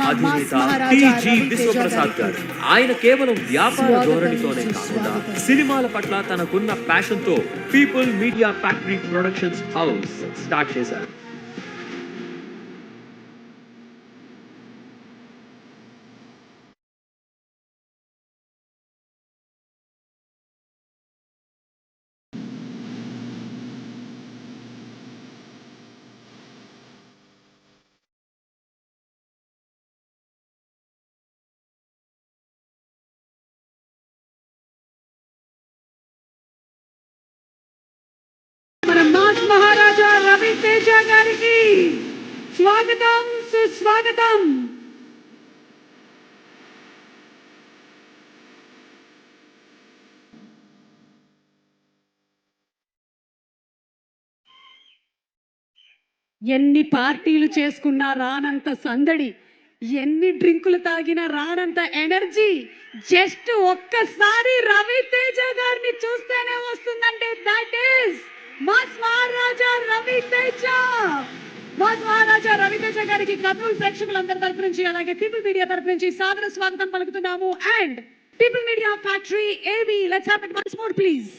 అధినేత టి.జి. విశ్వప్రసాద్ గారు. ఆయన కేవలం వ్యాపార ధోరణితోనే కాకుండా సినిమాల పట్ల తనకున్న ప్యాషన్ తో people media factory productions house start చేశారు. మాస్ మహారాజా రవితేజ గారికి స్వాగతం సుస్వాగతం. ఎన్ని పార్టీలు చేసుకున్నా రానంత సందడి, ఎన్ని డ్రింకులు తాగినా రానంత ఎనర్జీ జస్ట్ ఒక్కసారి రవితేజ గారిని చూస్తేనే వస్తుందంటే that is mass Maharaja Ravi Teja. Mass Maharaja Ravi Teja గారికి కర్నూలు ప్రేక్షకులందరి తరపు నుంచి అలాగే పీపుల్ మీడియా తరపు నుంచి సాదర స్వాగతం పలుకుతున్నాము. And people media factory AB, let's have it once more please.